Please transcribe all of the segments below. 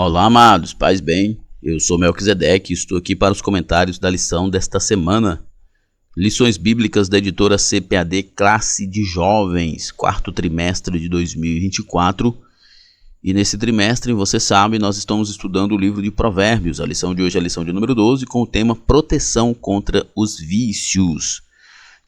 Olá, amados, paz bem, eu sou Melquisedeque e estou aqui para os comentários da lição desta semana. Lições bíblicas da editora CPAD Classe de Jovens, quarto trimestre de 2024. E nesse trimestre, você sabe, nós estamos estudando o livro de Provérbios. A lição de hoje é a lição de número 12, com o tema Proteção contra os Vícios.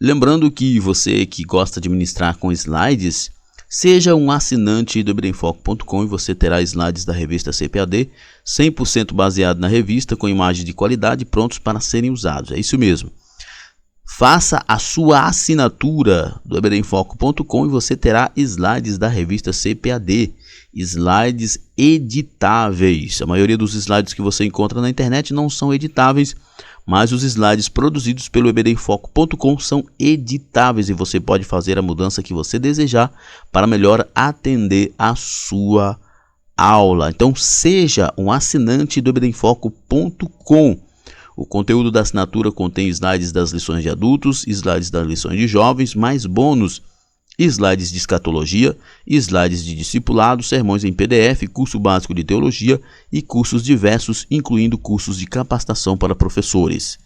Lembrando que você que gosta de ministrar com slides, seja um assinante do EBDEmfoco.com e você terá slides da revista CPAD, 100% baseado na revista, com imagens de qualidade prontos para serem usados. É isso mesmo. Faça a sua assinatura do EBDEmfoco.com e você terá slides da revista CPAD, slides editáveis. A maioria dos slides que você encontra na internet não são editáveis, mas os slides produzidos pelo EBDEmfoco.com são editáveis e você pode fazer a mudança que você desejar para melhor atender a sua aula. Então seja um assinante do EBDEmfoco.com. O conteúdo da assinatura contém slides das lições de adultos, slides das lições de jovens, mais bônus, slides de escatologia, slides de discipulado, sermões em PDF, curso básico de teologia e cursos diversos, incluindo cursos de capacitação para professores.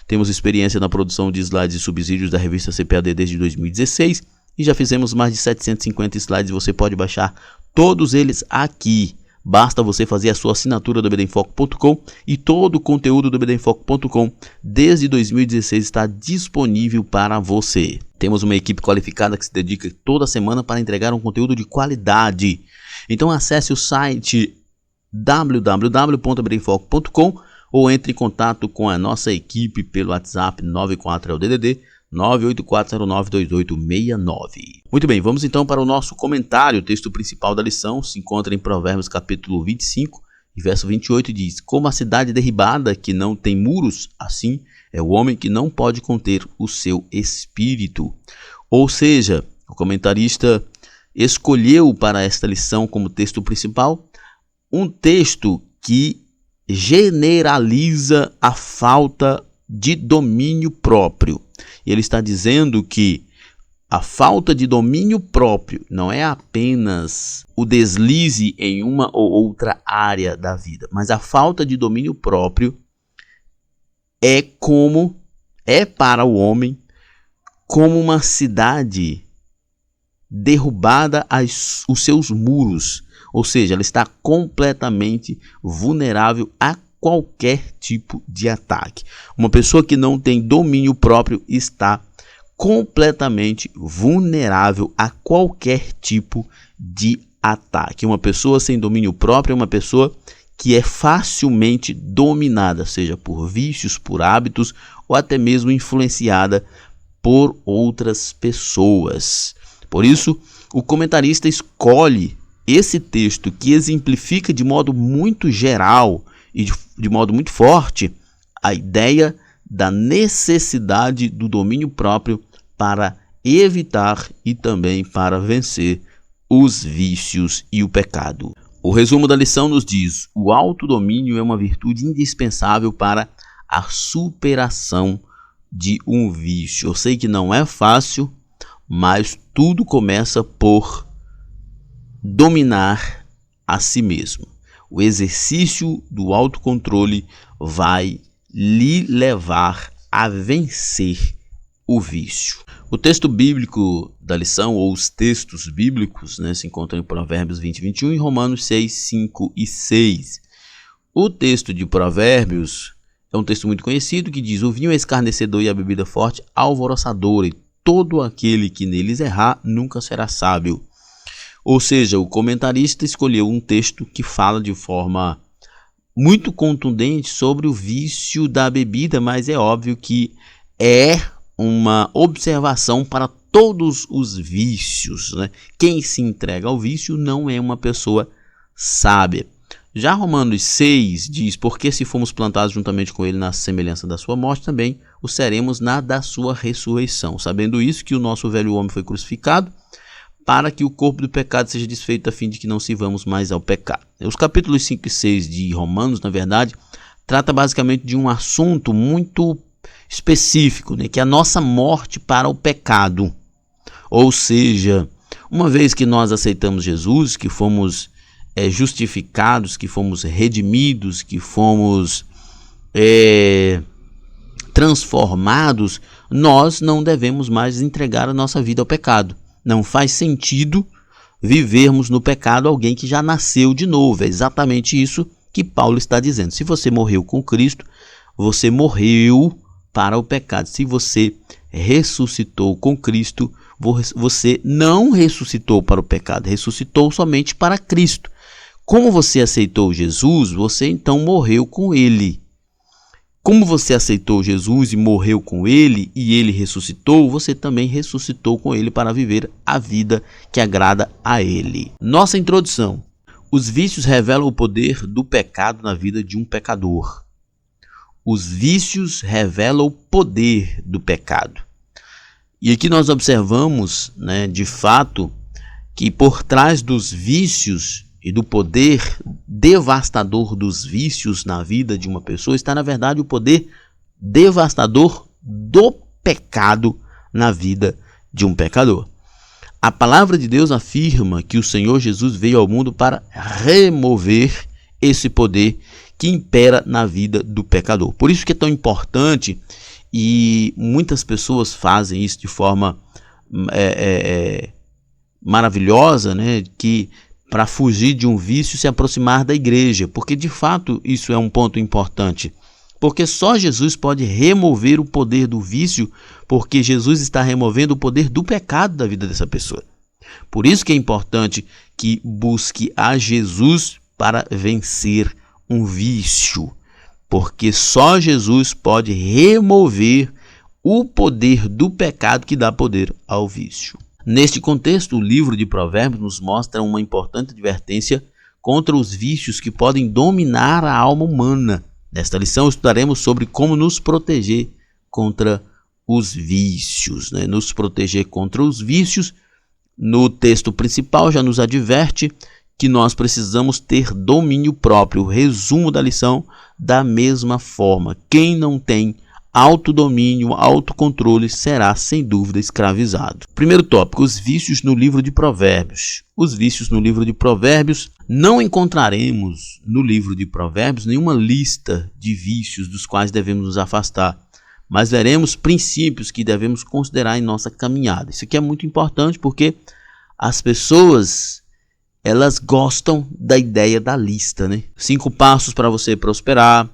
Temos experiência na produção de slides e subsídios da revista CPAD desde 2016 e já fizemos mais de 750 slides. Você pode baixar todos eles aqui. Basta você fazer a sua assinatura do EBDEmfoco.com e todo o conteúdo do EBDEmfoco.com desde 2016 está disponível para você. Temos uma equipe qualificada que se dedica toda semana para entregar um conteúdo de qualidade. Então acesse o site www.ebedemfoco.com ou entre em contato com a nossa equipe pelo WhatsApp 94 é o DDD 984092869. Muito bem, vamos então para o nosso comentário. O texto principal da lição se encontra em Provérbios capítulo 25, e verso 28 diz: Como a cidade derribada que não tem muros, assim é o homem que não pode conter o seu espírito. Ou seja, o comentarista escolheu para esta lição como texto principal um texto que generaliza a falta de domínio próprio. Ele está dizendo que a falta de domínio próprio não é apenas o deslize em uma ou outra área da vida, mas a falta de domínio próprio é para o homem como uma cidade derrubada os seus muros, ou seja, ela está completamente vulnerável a qualquer tipo de ataque. Uma pessoa que não tem domínio próprio está completamente vulnerável a qualquer tipo de ataque. Uma pessoa sem domínio próprio é uma pessoa que é facilmente dominada, seja por vícios, por hábitos ou até mesmo influenciada por outras pessoas. Por isso, o comentarista escolhe esse texto que exemplifica de modo muito geral e de modo muito forte a ideia da necessidade do domínio próprio para evitar e também para vencer os vícios e o pecado. O resumo da lição nos diz: o autodomínio é uma virtude indispensável para a superação de um vício. Eu sei que não é fácil, mas tudo começa por dominar a si mesmo. O exercício do autocontrole vai lhe levar a vencer o vício. O texto bíblico da lição, ou os textos bíblicos, se encontram em Provérbios 20 e 21 e Romanos 6, 5 e 6. O texto de Provérbios é um texto muito conhecido que diz: o vinho é escarnecedor e a bebida forte alvoroçadora, e todo aquele que neles errar nunca será sábio. Ou seja, o comentarista escolheu um texto que fala de forma muito contundente sobre o vício da bebida, mas é óbvio que é uma observação para todos os vícios, Quem se entrega ao vício não é uma pessoa sábia. Já Romanos 6 diz: porque se fomos plantados juntamente com ele na semelhança da sua morte, também o seremos na da sua ressurreição. Sabendo isso, que o nosso velho homem foi crucificado, para que o corpo do pecado seja desfeito, a fim de que não sirvamos mais ao pecado. Os capítulos 5 e 6 de Romanos, na verdade, trata basicamente de um assunto muito específico, que é a nossa morte para o pecado. Ou seja, uma vez que nós aceitamos Jesus, que fomos justificados, que fomos redimidos, que fomos transformados, nós não devemos mais entregar a nossa vida ao pecado. Não faz sentido vivermos no pecado alguém que já nasceu de novo. É exatamente isso que Paulo está dizendo. Se você morreu com Cristo, você morreu para o pecado. Se você ressuscitou com Cristo, você não ressuscitou para o pecado, ressuscitou somente para Cristo. Como você aceitou Jesus, você então morreu com ele. Como você aceitou Jesus e morreu com ele, e ele ressuscitou, você também ressuscitou com ele para viver a vida que agrada a ele. Nossa introdução. Os vícios revelam o poder do pecado na vida de um pecador. Os vícios revelam o poder do pecado. E aqui nós observamos, de fato, que por trás dos vícios e do poder devastador dos vícios na vida de uma pessoa está, na verdade, o poder devastador do pecado na vida de um pecador. A palavra de Deus afirma que o Senhor Jesus veio ao mundo para remover esse poder que impera na vida do pecador. Por isso que é tão importante, e muitas pessoas fazem isso de forma maravilhosa, que para fugir de um vício, se aproximar da igreja, porque de fato isso é um ponto importante, porque só Jesus pode remover o poder do vício, porque Jesus está removendo o poder do pecado da vida dessa pessoa. Por isso que é importante que busque a Jesus para vencer um vício, porque só Jesus pode remover o poder do pecado que dá poder ao vício. Neste contexto, o livro de Provérbios nos mostra uma importante advertência contra os vícios que podem dominar a alma humana. Nesta lição estudaremos sobre como nos proteger contra os vícios. Nos proteger contra os vícios. No texto principal já nos adverte que nós precisamos ter domínio próprio. O resumo da lição, da mesma forma, quem não tem autodomínio, autocontrole, será sem dúvida escravizado. Primeiro tópico, os vícios no livro de Provérbios. Os vícios no livro de Provérbios. Não encontraremos no livro de Provérbios nenhuma lista de vícios dos quais devemos nos afastar, mas veremos princípios que devemos considerar em nossa caminhada. Isso aqui é muito importante porque as pessoas, elas gostam da ideia da lista, 5 passos para você prosperar,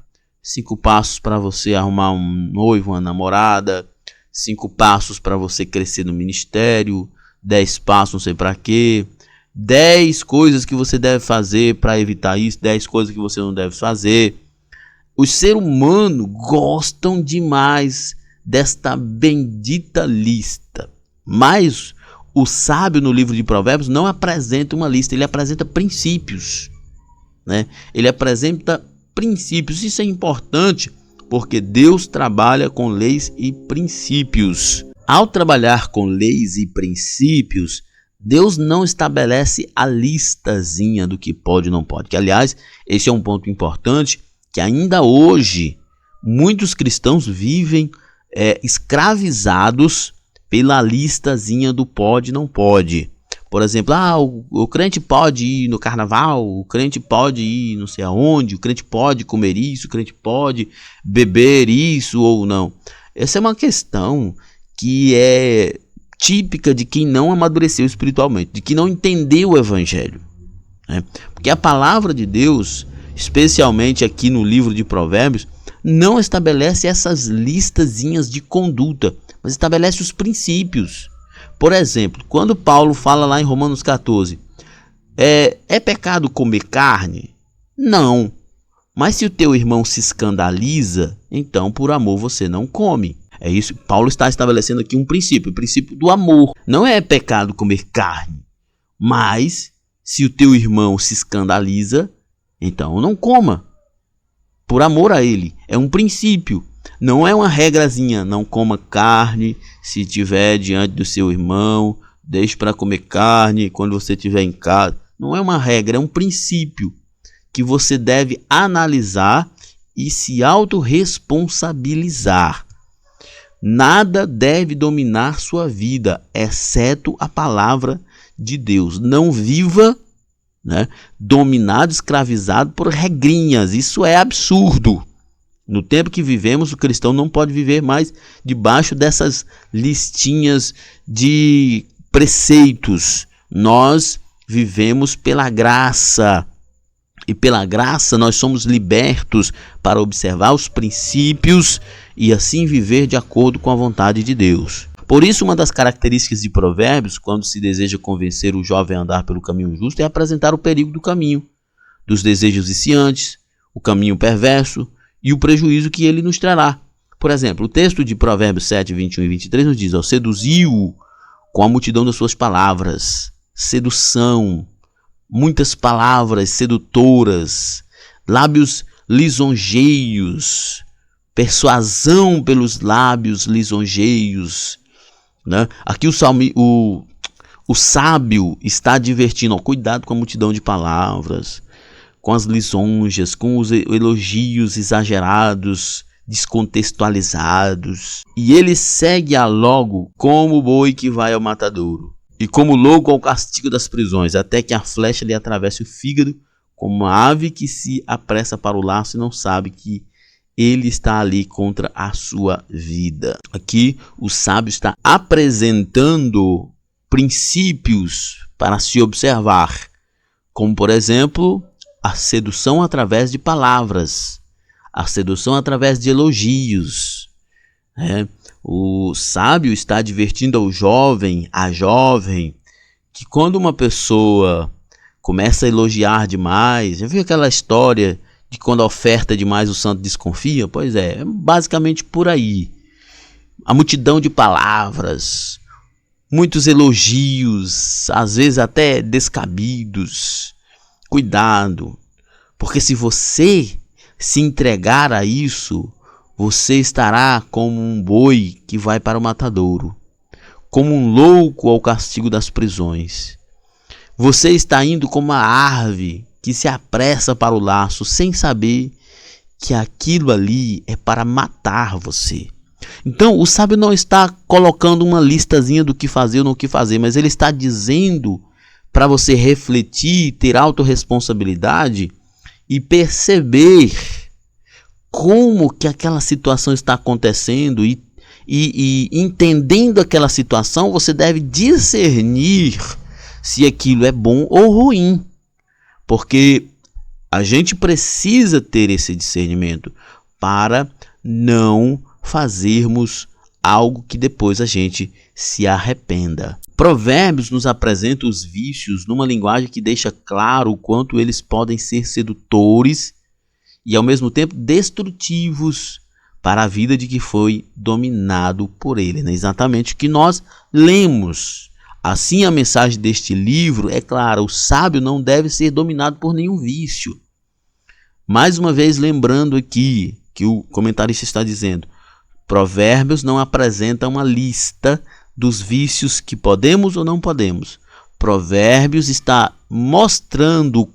5 passos para você arrumar um noivo, uma namorada, 5 passos para você crescer no ministério, 10 passos não sei para quê, 10 coisas que você deve fazer para evitar isso, 10 coisas que você não deve fazer. Os seres humanos gostam demais desta bendita lista, mas o sábio no livro de Provérbios não apresenta uma lista, ele apresenta princípios, Ele apresenta princípios. Isso é importante porque Deus trabalha com leis e princípios. Ao trabalhar com leis e princípios, Deus não estabelece a listazinha do que pode e não pode. Que, aliás, esse é um ponto importante, que ainda hoje muitos cristãos vivem escravizados pela listazinha do pode e não pode. Por exemplo, o crente pode ir no carnaval, o crente pode ir não sei aonde, o crente pode comer isso, o crente pode beber isso ou não. Essa é uma questão que é típica de quem não amadureceu espiritualmente, de quem não entendeu o evangelho. Porque a palavra de Deus, especialmente aqui no livro de Provérbios, não estabelece essas listazinhas de conduta, mas estabelece os princípios. Por exemplo, quando Paulo fala lá em Romanos 14, é pecado comer carne? Não. Mas se o teu irmão se escandaliza, então por amor você não come. É isso. Paulo está estabelecendo aqui um princípio, o princípio do amor. Não é pecado comer carne, mas se o teu irmão se escandaliza, então não coma. Por amor a ele. É um princípio. Não é uma regrazinha, não coma carne se estiver diante do seu irmão, deixe para comer carne quando você estiver em casa. Não é uma regra, é um princípio que você deve analisar e se autorresponsabilizar. Nada deve dominar sua vida, exceto a palavra de Deus. Não viva né? Dominado, escravizado por regrinhas. Isso é absurdo. No tempo que vivemos, o cristão não pode viver mais debaixo dessas listinhas de preceitos. Nós vivemos pela graça. E pela graça nós somos libertos para observar os princípios e assim viver de acordo com a vontade de Deus. Por isso, uma das características de Provérbios, quando se deseja convencer o jovem a andar pelo caminho justo, é apresentar o perigo do caminho, dos desejos viciantes, o caminho perverso e o prejuízo que ele nos trará. Por exemplo, o texto de Provérbios 7, 21 e 23 nos diz: seduziu com a multidão das suas palavras, sedução, muitas palavras sedutoras, lábios lisonjeiros, persuasão pelos lábios lisonjeios, né? Aqui o sábio está advertindo, cuidado com a multidão de palavras, com as lisonjas, com os elogios exagerados, descontextualizados. E ele segue-a logo como o boi que vai ao matadouro, e como louco ao castigo das prisões, até que a flecha lhe atravesse o fígado, como uma ave que se apressa para o laço e não sabe que ele está ali contra a sua vida. Aqui o sábio está apresentando princípios para se observar, como por exemplo, a sedução através de palavras, a sedução através de elogios, né? O sábio está advertindo ao jovem, à jovem, que quando uma pessoa começa a elogiar demais, já viu aquela história de quando a oferta é demais o santo desconfia? Pois é basicamente por aí. A multidão de palavras, muitos elogios, às vezes até descabidos. Cuidado, porque se você se entregar a isso, você estará como um boi que vai para o matadouro, como um louco ao castigo das prisões. Você está indo como uma ave que se apressa para o laço, sem saber que aquilo ali é para matar você. Então, o sábio não está colocando uma listazinha do que fazer ou não que fazer, mas ele está dizendo para você refletir, ter autorresponsabilidade e perceber como que aquela situação está acontecendo e entendendo aquela situação, você deve discernir se aquilo é bom ou ruim. Porque a gente precisa ter esse discernimento para não fazermos algo que depois a gente se arrependa. Provérbios nos apresenta os vícios numa linguagem que deixa claro o quanto eles podem ser sedutores e ao mesmo tempo destrutivos para a vida de que foi dominado por ele, né? Exatamente o que nós lemos. Assim, a mensagem deste livro é clara: o sábio não deve ser dominado por nenhum vício. Mais uma vez lembrando aqui que o comentarista está dizendo, Provérbios não apresenta uma lista dos vícios que podemos ou não podemos. Provérbios está mostrando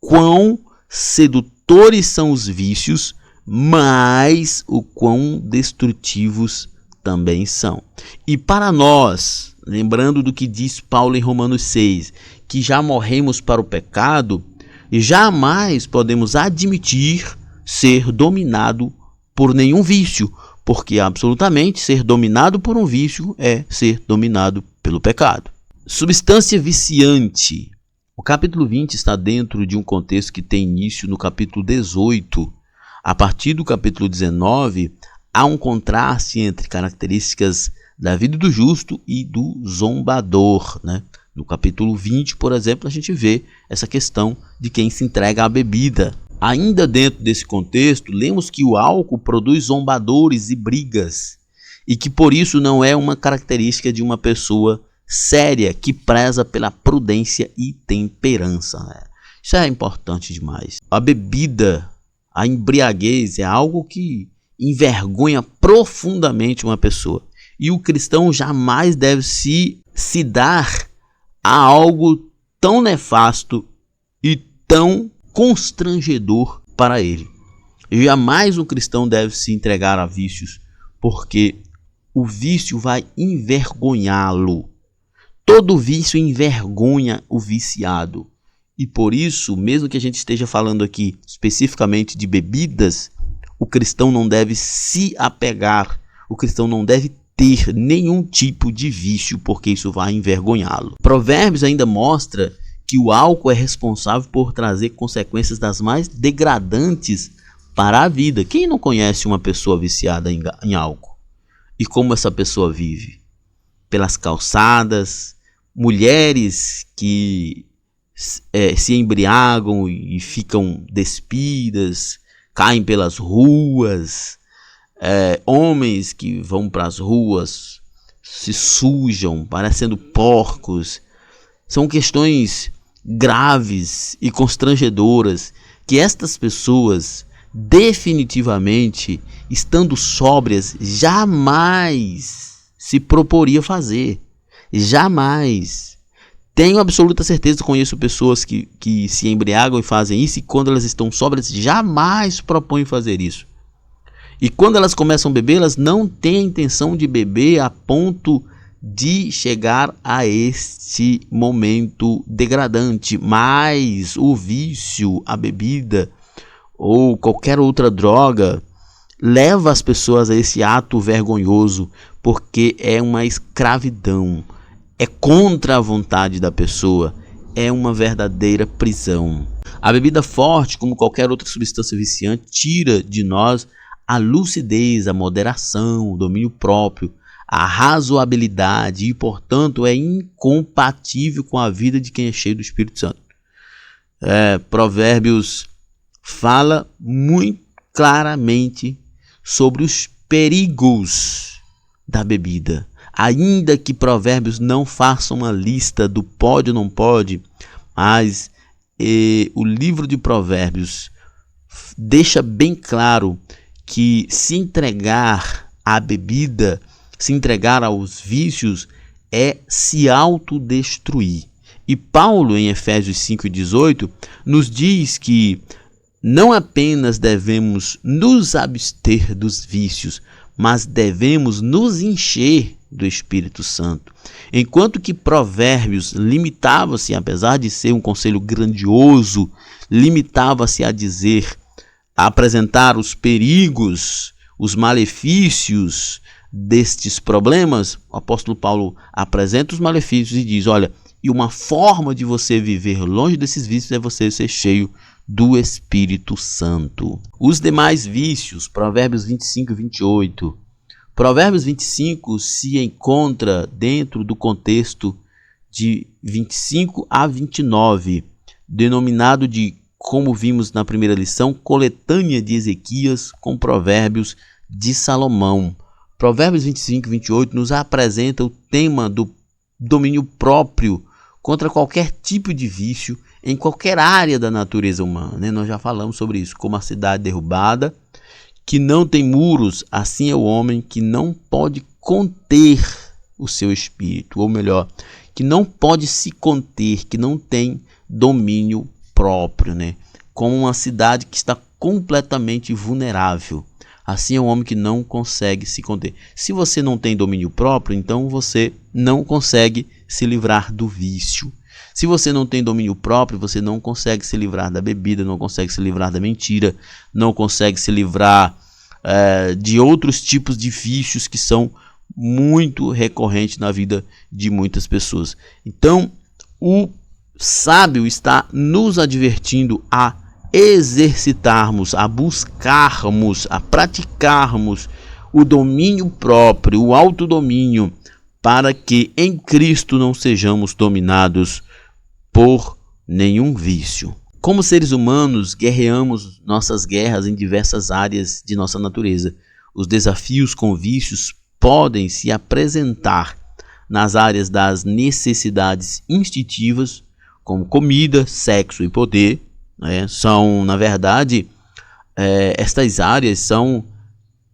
quão sedutores são os vícios, mas o quão destrutivos também são. E para nós, lembrando do que diz Paulo em Romanos 6, que já morremos para o pecado, jamais podemos admitir ser dominado por nenhum vício, porque absolutamente ser dominado por um vício é ser dominado pelo pecado. Substância viciante. O capítulo 20 está dentro de um contexto que tem início no capítulo 18. A partir do capítulo 19, há um contraste entre características da vida do justo e do zombador, né? No capítulo 20, por exemplo, a gente vê essa questão de quem se entrega à bebida. Ainda dentro desse contexto, lemos que o álcool produz zombadores e brigas, e que por isso não é uma característica de uma pessoa séria que preza pela prudência e temperança, né? Isso é importante demais. A bebida, a embriaguez é algo que envergonha profundamente uma pessoa. E o cristão jamais deve se dar a algo tão nefasto e tão constrangedor para ele. Jamais um cristão deve se entregar a vícios, porque o vício vai envergonhá-lo. Todo vício envergonha o viciado. E por isso, mesmo que a gente esteja falando aqui especificamente de bebidas, o cristão não deve se apegar, o cristão não deve ter nenhum tipo de vício, porque isso vai envergonhá-lo. Provérbios ainda mostra que o álcool é responsável por trazer consequências das mais degradantes para a vida. Quem não conhece uma pessoa viciada em álcool? E como essa pessoa vive? Pelas calçadas, mulheres que se embriagam e ficam despidas, caem pelas ruas, homens que vão para as ruas, se sujam, parecendo porcos. São questões graves e constrangedoras que estas pessoas, definitivamente, estando sóbrias, jamais se proporia fazer. Jamais. Tenho absoluta certeza, conheço pessoas que se embriagam e fazem isso, e quando elas estão sóbrias, jamais propõem fazer isso. E quando elas começam a beber, elas não têm a intenção de beber a ponto de chegar a este momento degradante. Mas o vício, a bebida ou qualquer outra droga leva as pessoas a esse ato vergonhoso, porque é uma escravidão. É contra a vontade da pessoa, é uma verdadeira prisão. A bebida forte, como qualquer outra substância viciante, tira de nós a lucidez, a moderação, o domínio próprio, a razoabilidade e, portanto, é incompatível com a vida de quem é cheio do Espírito Santo. Provérbios fala muito claramente sobre os perigos da bebida. Ainda que Provérbios não faça uma lista do pode ou não pode, mas o livro de Provérbios deixa bem claro que se entregar à bebida, se entregar aos vícios, é se autodestruir. E Paulo, em Efésios 5,18, nos diz que não apenas devemos nos abster dos vícios, mas devemos nos encher do Espírito Santo. Enquanto que Provérbios limitava-se, apesar de ser um conselho grandioso, limitava-se a dizer, a apresentar os perigos, os malefícios destes problemas, o apóstolo Paulo apresenta os malefícios e diz, olha, e uma forma de você viver longe desses vícios é você ser cheio do Espírito Santo. Os demais vícios, Provérbios 25 e 28. Provérbios 25 se encontra dentro do contexto de 25 a 29, denominado de, como vimos na primeira lição, coletânea de Ezequias com Provérbios de Salomão. Provérbios 25 e 28 nos apresenta o tema do domínio próprio contra qualquer tipo de vício em qualquer área da natureza humana, né? Nós já falamos sobre isso, como a cidade derrubada, que não tem muros, assim é o homem que não pode conter o seu espírito, ou melhor, que não pode se conter, que não tem domínio próprio, né? Como uma cidade que está completamente vulnerável. Assim é o homem que não consegue se conter. Se você não tem domínio próprio, então você não consegue se livrar do vício. Se você não tem domínio próprio, você não consegue se livrar da bebida, não consegue se livrar da mentira, não consegue se livrar de outros tipos de vícios que são muito recorrentes na vida de muitas pessoas. Então, o sábio está nos advertindo a exercitarmos, a buscarmos, a praticarmos o domínio próprio, o autodomínio, para que em Cristo não sejamos dominados por nenhum vício. Como seres humanos, guerreamos nossas guerras em diversas áreas de nossa natureza. Os desafios com vícios podem se apresentar nas áreas das necessidades instintivas, como comida, sexo e poder. São, na verdade, estas áreas são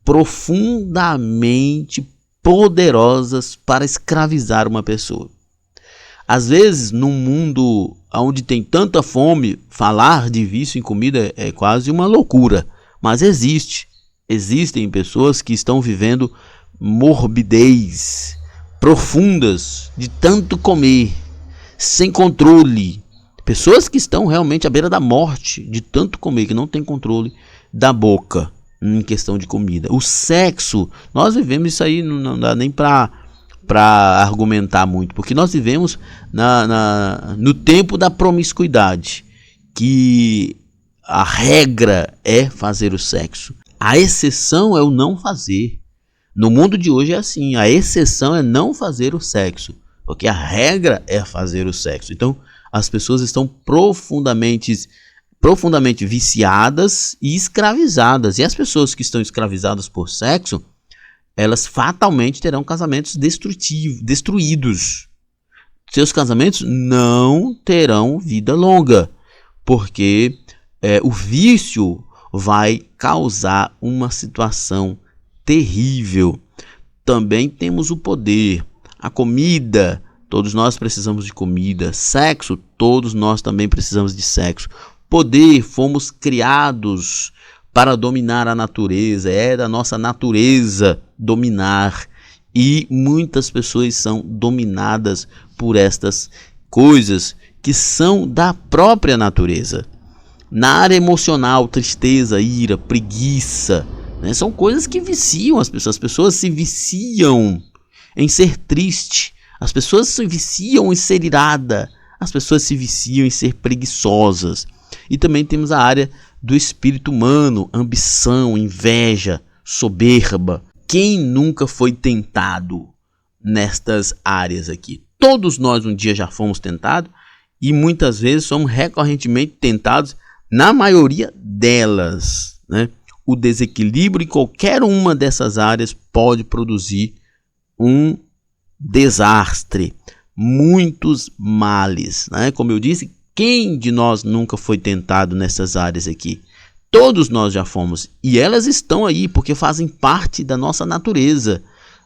profundamente poderosas para escravizar uma pessoa. Às vezes, num mundo onde tem tanta fome, falar de vício em comida é quase uma loucura. Mas existem pessoas que estão vivendo morbidez profundas de tanto comer, sem controle, Pessoas que estão realmente à beira da morte de tanto comer, que não tem controle da boca em questão de comida. O sexo, nós vivemos isso aí, não dá nem para argumentar muito, porque nós vivemos no tempo da promiscuidade, que a regra é fazer o sexo. A exceção é o não fazer. No mundo de hoje é assim, a exceção é não fazer o sexo, porque a regra é fazer o sexo. Então, as pessoas estão profundamente viciadas e escravizadas. E as pessoas que estão escravizadas por sexo, elas fatalmente terão casamentos destruídos. Seus casamentos não terão vida longa, porque o vício vai causar uma situação terrível. Também temos o poder, a comida. Todos nós precisamos de comida. Sexo, todos nós também precisamos de sexo. Poder, fomos criados para dominar a natureza. É da nossa natureza dominar. E muitas pessoas são dominadas por estas coisas que são da própria natureza. Na área emocional, tristeza, ira, preguiça, né? São coisas que viciam as pessoas. As pessoas se viciam em ser triste. As pessoas se viciam em ser irada. As pessoas se viciam em ser preguiçosas. E também temos a área do espírito humano, ambição, inveja, soberba. Quem nunca foi tentado nestas áreas aqui? Todos nós um dia já fomos tentados e muitas vezes somos recorrentemente tentados na maioria delas, né? O desequilíbrio em qualquer uma dessas áreas pode produzir um desastre, muitos males, né? Como eu disse, quem de nós nunca foi tentado nessas áreas aqui? Todos nós já fomos, e elas estão aí porque fazem parte da nossa natureza,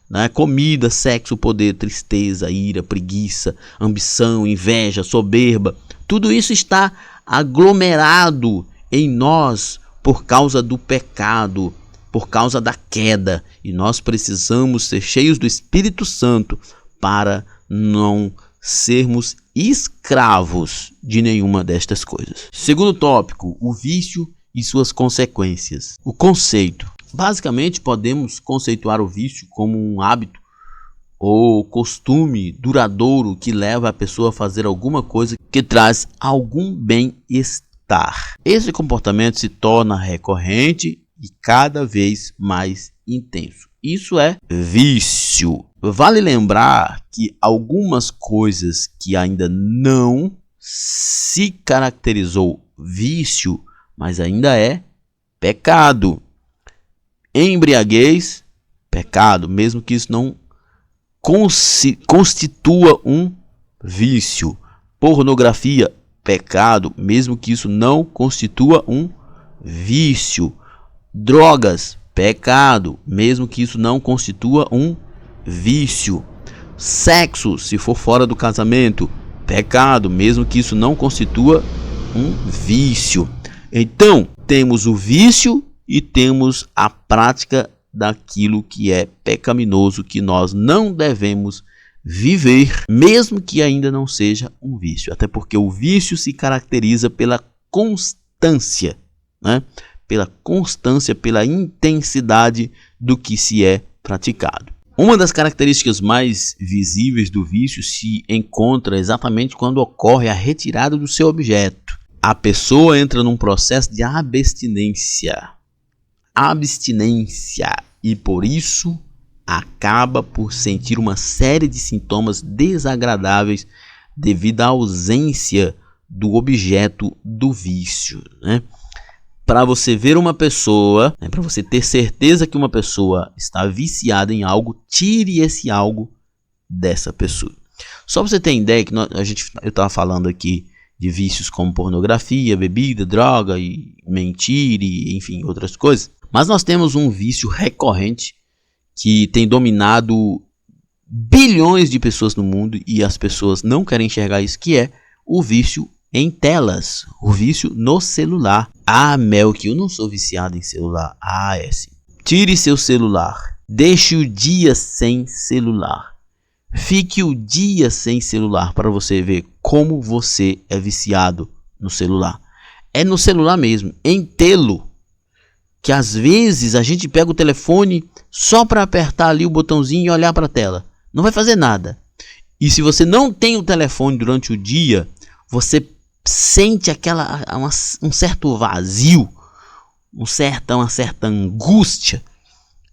né? Comida, sexo, poder, tristeza, ira, preguiça, ambição, inveja, soberba, tudo isso está aglomerado em nós por causa do pecado, por causa da queda, e nós precisamos ser cheios do Espírito Santo para não sermos escravos de nenhuma destas coisas. Segundo tópico, o vício e suas consequências. O conceito. Basicamente, podemos conceituar o vício como um hábito ou costume duradouro que leva a pessoa a fazer alguma coisa que traz algum bem-estar. Esse comportamento se torna recorrente e cada vez mais intenso. Isso é vício. Vale lembrar que algumas coisas que ainda não se caracterizou vício, mas ainda é pecado. Embriaguez, pecado, mesmo que isso não constitua um vício. Pornografia, pecado, mesmo que isso não constitua um vício. Drogas, pecado, mesmo que isso não constitua um vício. Sexo, se for fora do casamento, pecado, mesmo que isso não constitua um vício. Então, temos o vício e temos a prática daquilo que é pecaminoso, que nós não devemos viver, mesmo que ainda não seja um vício. Até porque o vício se caracteriza pela constância, né? Pela constância, pela intensidade do que se é praticado. Uma das características mais visíveis do vício se encontra exatamente quando ocorre a retirada do seu objeto. A pessoa entra num processo de abstinência, e por isso acaba por sentir uma série de sintomas desagradáveis devido à ausência do objeto do vício, né? Para você ver uma pessoa, né, para você ter certeza que uma pessoa está viciada em algo, tire esse algo dessa pessoa. Só para você ter ideia que eu estava falando aqui de vícios como pornografia, bebida, droga, e mentira, e, enfim, outras coisas. Mas nós temos um vício recorrente que tem dominado bilhões de pessoas no mundo e as pessoas não querem enxergar isso, que é o vício em telas, o vício no celular. Ah, Melk, eu não sou viciado em celular. Ah, é sim. Tire seu celular, deixe o dia sem celular. Fique o dia sem celular para você ver como você é viciado no celular. É no celular mesmo, em tê-lo, que às vezes a gente pega o telefone só para apertar ali o botãozinho e olhar para a tela. Não vai fazer nada. E se você não tem o telefone durante o dia, você sente um certo vazio, uma certa angústia.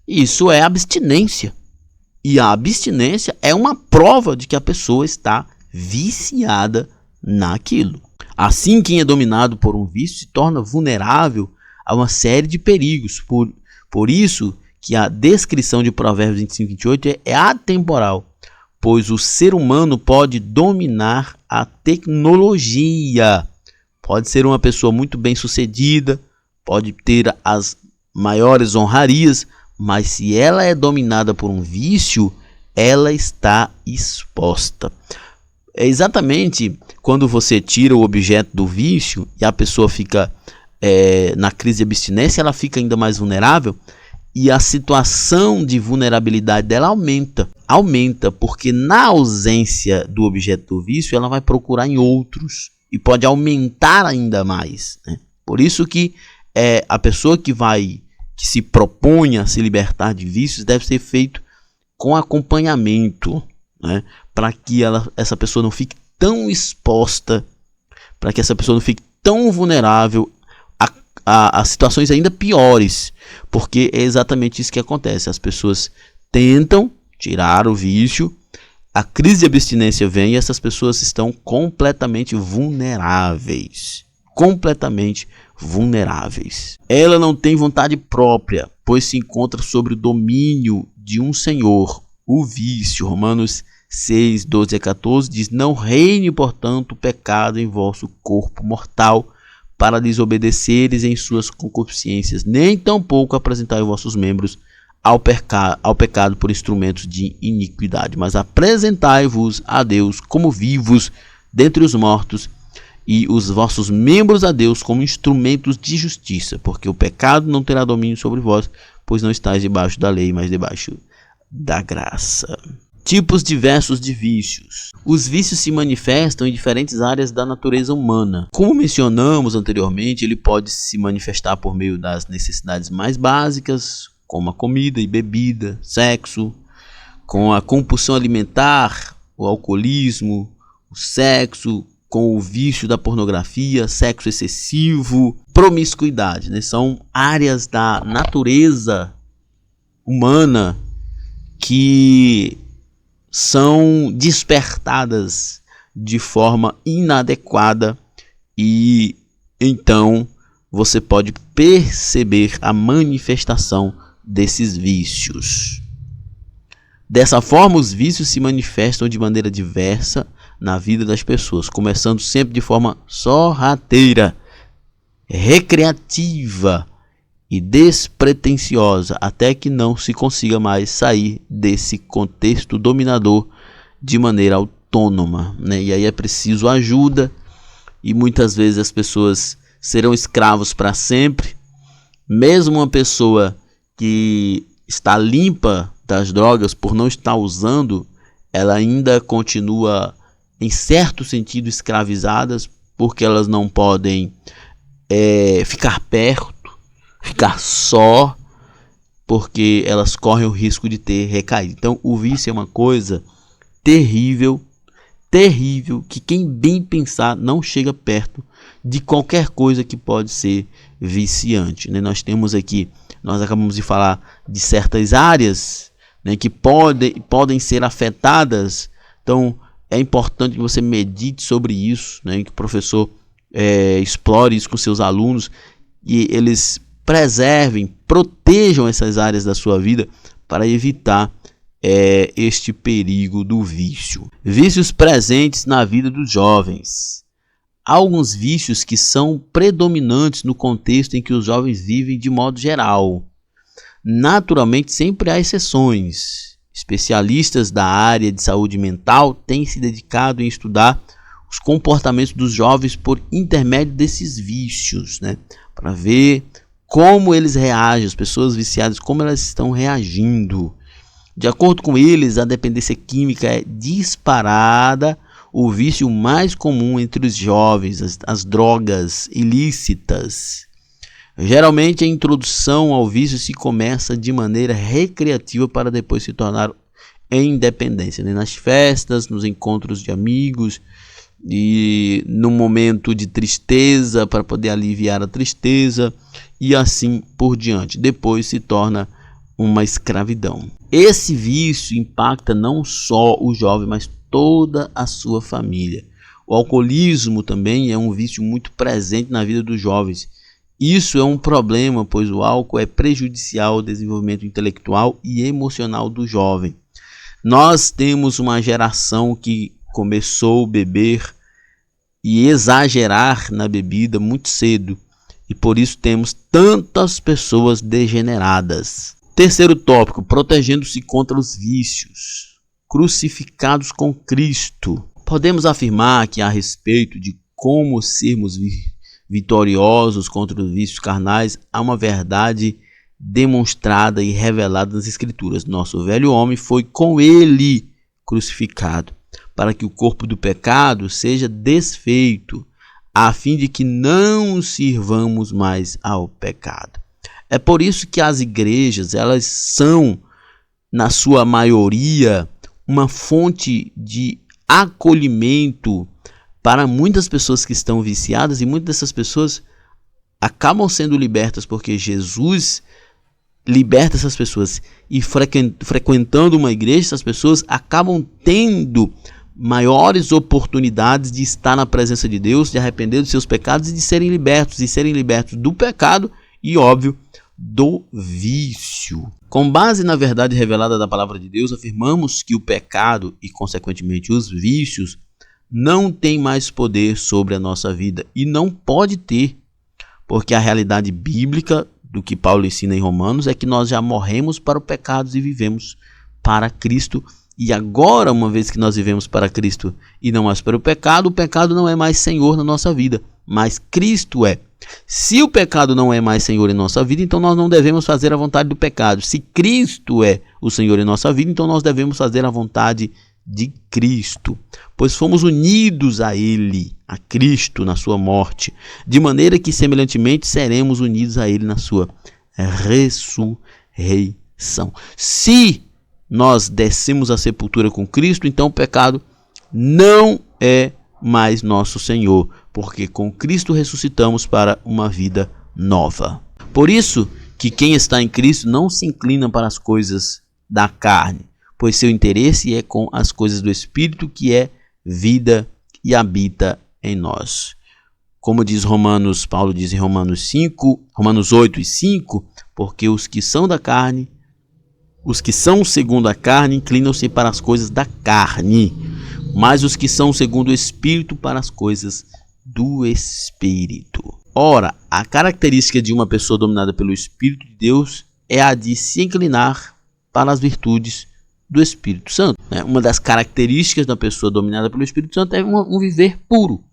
Isso é abstinência. E a abstinência é uma prova de que a pessoa está viciada naquilo. Assim, quem é dominado por um vício se torna vulnerável a uma série de perigos. Por isso que a descrição de Provérbios 25:28 é atemporal, pois o ser humano pode dominar a tecnologia. Pode ser uma pessoa muito bem sucedida, pode ter as maiores honrarias, mas se ela é dominada por um vício, ela está exposta. É exatamente quando você tira o objeto do vício e a pessoa fica na crise de abstinência, ela fica ainda mais vulnerável e a situação de vulnerabilidade dela aumenta, porque na ausência do objeto do vício, ela vai procurar em outros e pode aumentar ainda mais, né? Por isso que a pessoa que se propõe a se libertar de vícios deve ser feito com acompanhamento, né? Para que essa pessoa não fique tão exposta, para que essa pessoa não fique tão vulnerável a situações ainda piores, porque é exatamente isso que acontece. As pessoas tentam tirar o vício, a crise de abstinência vem e essas pessoas estão completamente vulneráveis. Ela não tem vontade própria, pois se encontra sob o domínio de um senhor, o vício. Romanos 6:12-14 diz: não reine, portanto, o pecado em vosso corpo mortal, para desobedeceres em suas concupiscências, nem tampouco apresentai os vossos membros ao pecado por instrumentos de iniquidade, mas apresentai-vos a Deus como vivos dentre os mortos, e os vossos membros a Deus como instrumentos de justiça, porque o pecado não terá domínio sobre vós, pois não estáis debaixo da lei, mas debaixo da graça. Tipos diversos de vícios. Os vícios se manifestam em diferentes áreas da natureza humana. Como mencionamos anteriormente, ele pode se manifestar por meio das necessidades mais básicas, como a comida e bebida, sexo, com a compulsão alimentar, o alcoolismo, o sexo, com o vício da pornografia, sexo excessivo, promiscuidade, né? São áreas da natureza humana que são despertadas de forma inadequada e então você pode perceber a manifestação desses vícios. Dessa forma, os vícios se manifestam de maneira diversa na vida das pessoas, começando sempre de forma sorrateira, recreativa e despretensiosa, até que não se consiga mais sair desse contexto dominador de maneira autônoma, né? E aí é preciso ajuda, e muitas vezes as pessoas serão escravos para sempre. Mesmo uma pessoa que está limpa das drogas por não estar usando, ela ainda continua, em certo sentido, escravizadas, porque elas não podem ficar perto, ficar só, porque elas correm o risco de ter recaído. Então o vício é uma coisa terrível, que quem bem pensar não chega perto de qualquer coisa que pode ser viciante, né? Nós acabamos de falar de certas áreas, né, que podem ser afetadas. Então é importante que você medite sobre isso, né, que o professor explore isso com seus alunos e eles protejam essas áreas da sua vida para evitar este perigo do vício. Vícios presentes na vida dos jovens. Há alguns vícios que são predominantes no contexto em que os jovens vivem de modo geral. Naturalmente, sempre há exceções. Especialistas da área de saúde mental têm se dedicado em estudar os comportamentos dos jovens por intermédio desses vícios, né, para ver como eles reagem, as pessoas viciadas, como elas estão reagindo. De acordo com eles, a dependência química é disparada o vício mais comum entre os jovens, as drogas ilícitas. Geralmente a introdução ao vício se começa de maneira recreativa para depois se tornar em dependência, né? Nas festas, nos encontros de amigos e no momento de tristeza para poder aliviar a tristeza e assim por diante. Depois se torna uma escravidão. Esse vício impacta não só o jovem, mas toda a sua família. O alcoolismo também é um vício muito presente na vida dos jovens. Isso é um problema, pois o álcool é prejudicial ao desenvolvimento intelectual e emocional do jovem. Nós temos uma geração que começou a beber e exagerar na bebida muito cedo, e por isso temos tantas pessoas degeneradas. Terceiro tópico, protegendo-se contra os vícios. Crucificados com Cristo. Podemos afirmar que a respeito de como sermos vitoriosos contra os vícios carnais, há uma verdade demonstrada e revelada nas Escrituras. Nosso velho homem foi com ele crucificado, para que o corpo do pecado seja desfeito, a fim de que não sirvamos mais ao pecado. É por isso que as igrejas, elas são, na sua maioria, uma fonte de acolhimento para muitas pessoas que estão viciadas, e muitas dessas pessoas acabam sendo libertas porque Jesus liberta essas pessoas, e frequentando uma igreja, essas pessoas acabam tendo maiores oportunidades de estar na presença de Deus, de arrepender dos seus pecados e de serem libertos do pecado e, óbvio, do vício. Com base na verdade revelada da palavra de Deus, afirmamos que o pecado e, consequentemente, os vícios não têm mais poder sobre a nossa vida, e não pode ter, porque a realidade bíblica do que Paulo ensina em Romanos é que nós já morremos para o pecado e vivemos para Cristo. E agora, uma vez que nós vivemos para Cristo e não mais para o pecado não é mais Senhor na nossa vida, mas Cristo é. Se o pecado não é mais Senhor em nossa vida, então nós não devemos fazer a vontade do pecado. Se Cristo é o Senhor em nossa vida, então nós devemos fazer a vontade de Cristo, pois fomos unidos a Ele, a Cristo, na sua morte, de maneira que semelhantemente seremos unidos a Ele na sua ressurreição. Se nós descemos à sepultura com Cristo, então o pecado não é mais nosso Senhor, porque com Cristo ressuscitamos para uma vida nova. Por isso que quem está em Cristo não se inclina para as coisas da carne, pois seu interesse é com as coisas do Espírito, que é vida e habita em nós. Como diz Paulo diz em Romanos 8 e 5, porque os que são da carne, os que são segundo a carne, inclinam-se para as coisas da carne, mas os que são segundo o Espírito, para as coisas do Espírito. Ora, a característica de uma pessoa dominada pelo Espírito de Deus é a de se inclinar para as virtudes do Espírito Santo. Uma das características da pessoa dominada pelo Espírito Santo é um viver puro,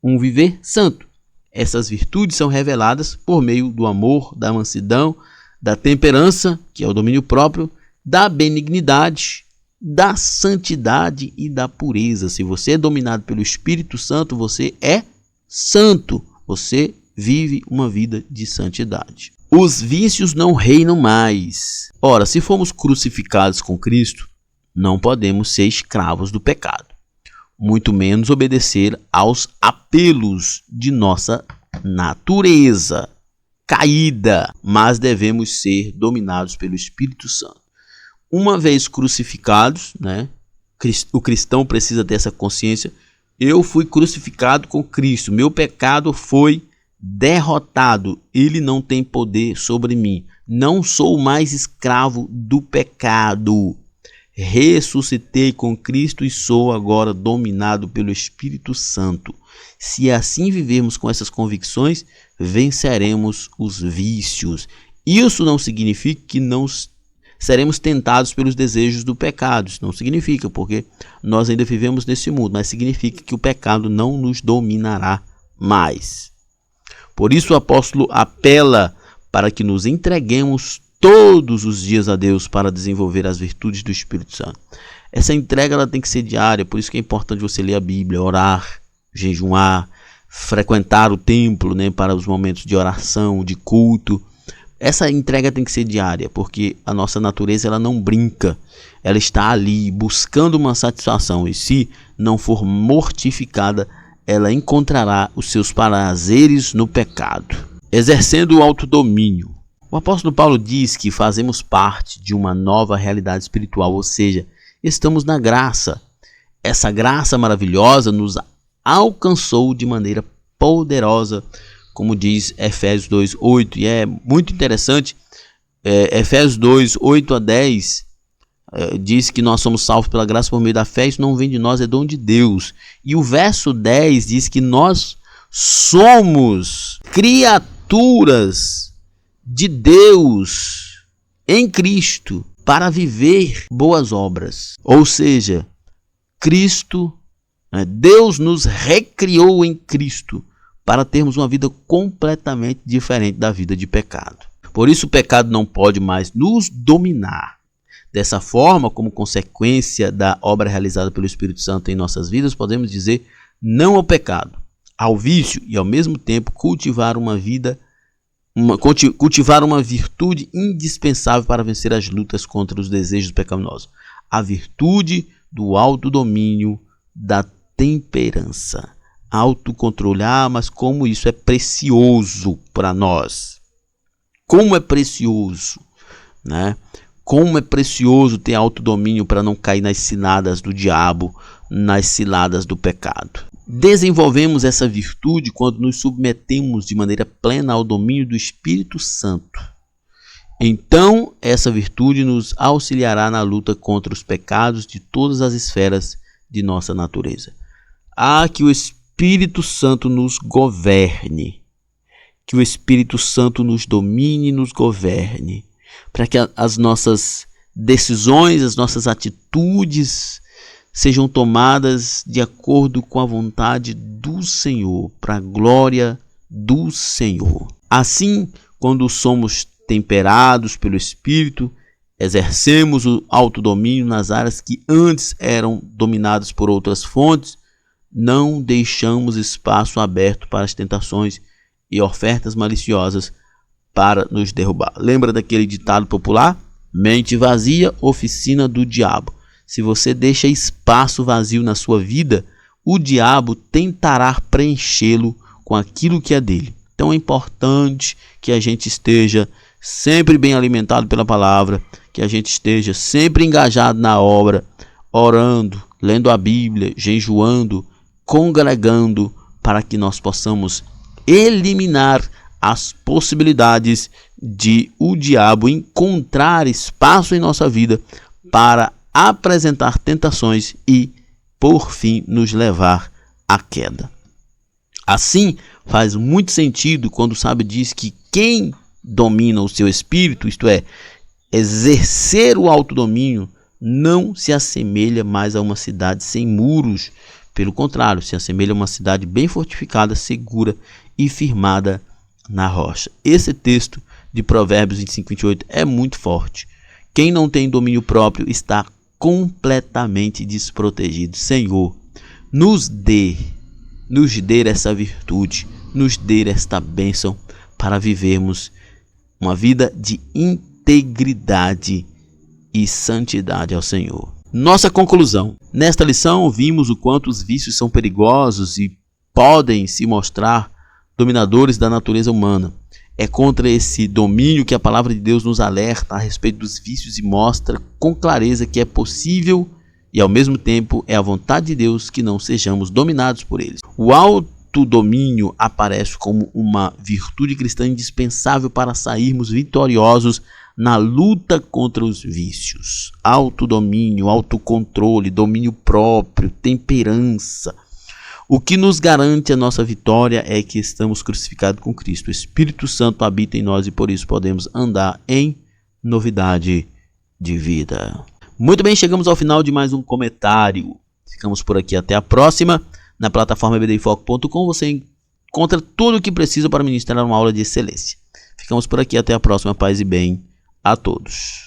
um viver santo. Essas virtudes são reveladas por meio do amor, da mansidão, da temperança, que é o domínio próprio, da benignidade, da santidade e da pureza. Se você é dominado pelo Espírito Santo, você é santo, você vive uma vida de santidade. Os vícios não reinam mais. Ora, se fomos crucificados com Cristo, não podemos ser escravos do pecado, muito menos obedecer aos apelos de nossa natureza caída, mas devemos ser dominados pelo Espírito Santo. Uma vez crucificados, o cristão precisa ter essa consciência: eu fui crucificado com Cristo, meu pecado foi derrotado, ele não tem poder sobre mim, não sou mais escravo do pecado, ressuscitei com Cristo e sou agora dominado pelo Espírito Santo. Se assim vivermos com essas convicções, venceremos os vícios. Isso não significa que não seremos tentados pelos desejos do pecado, isso não significa, porque nós ainda vivemos nesse mundo, mas significa que o pecado não nos dominará mais. Por isso o apóstolo apela para que nos entreguemos todos os dias a Deus para desenvolver as virtudes do Espírito Santo. Essa entrega ela tem que ser diária, por isso que é importante você ler a Bíblia, orar, jejuar, frequentar o templo, né, para os momentos de oração, de culto. Essa entrega tem que ser diária, porque a nossa natureza ela não brinca, ela está ali buscando uma satisfação, e se não for mortificada, ela encontrará os seus prazeres no pecado. Exercendo o autodomínio. O apóstolo Paulo diz que fazemos parte de uma nova realidade espiritual, ou seja, estamos na graça. Essa graça maravilhosa nos alcançou de maneira poderosa, como diz Efésios 2:8, e é muito interessante. Efésios 2:8-10 diz que nós somos salvos pela graça por meio da fé, isso não vem de nós, é dom de Deus. E o verso 10 diz que nós somos criaturas de Deus em Cristo para viver boas obras. Ou seja, Cristo, Deus nos recriou em Cristo para termos uma vida completamente diferente da vida de pecado. Por isso o pecado não pode mais nos dominar. Dessa forma, como consequência da obra realizada pelo Espírito Santo em nossas vidas, podemos dizer não ao pecado, ao vício e ao mesmo tempo cultivar uma virtude indispensável para vencer as lutas contra os desejos pecaminosos. A virtude do autodomínio, da temperança, autocontrole. Mas como isso é precioso para nós. Como é precioso, né? Como é precioso ter autodomínio para não cair nas ciladas do diabo, nas ciladas do pecado. Desenvolvemos essa virtude quando nos submetemos de maneira plena ao domínio do Espírito Santo. Então, essa virtude nos auxiliará na luta contra os pecados de todas as esferas de nossa natureza. Que o Espírito Santo nos governe, que o Espírito Santo nos domine e nos governe, para que as nossas decisões, as nossas atitudes sejam tomadas de acordo com a vontade do Senhor, para a glória do Senhor. Assim, quando somos temperados pelo Espírito, exercemos o autodomínio nas áreas que antes eram dominadas por outras fontes, não deixamos espaço aberto para as tentações e ofertas maliciosas para nos derrubar. Lembra daquele ditado popular? Mente vazia, oficina do diabo. Se você deixa espaço vazio na sua vida, o diabo tentará preenchê-lo com aquilo que é dele. Então é importante que a gente esteja sempre bem alimentado pela palavra, que a gente esteja sempre engajado na obra, orando, lendo a Bíblia, jejuando, congregando, para que nós possamos eliminar as possibilidades de o diabo encontrar espaço em nossa vida para apresentar tentações e, por fim, nos levar à queda. Assim, faz muito sentido quando o sábio diz que quem domina o seu espírito, isto é, exercer o autodomínio, não se assemelha mais a uma cidade sem muros. Pelo contrário, se assemelha a uma cidade bem fortificada, segura e firmada na rocha. Esse texto de Provérbios 25:28 é muito forte. Quem não tem domínio próprio está completamente desprotegido. Senhor, nos dê essa virtude, nos dê esta bênção para vivermos uma vida de integridade e santidade ao Senhor. Nossa conclusão. Nesta lição, vimos o quanto os vícios são perigosos e podem se mostrar dominadores da natureza humana. É contra esse domínio que a palavra de Deus nos alerta a respeito dos vícios e mostra com clareza que é possível e ao mesmo tempo é a vontade de Deus que não sejamos dominados por eles. O autodomínio aparece como uma virtude cristã indispensável para sairmos vitoriosos na luta contra os vícios. Autodomínio, autocontrole, domínio próprio, temperança. O que nos garante a nossa vitória é que estamos crucificados com Cristo. O Espírito Santo habita em nós e por isso podemos andar em novidade de vida. Muito bem, chegamos ao final de mais um comentário. Ficamos por aqui, até a próxima. Na plataforma ebdifoco.com você encontra tudo o que precisa para ministrar uma aula de excelência. Ficamos por aqui, até a próxima. Paz e bem a todos.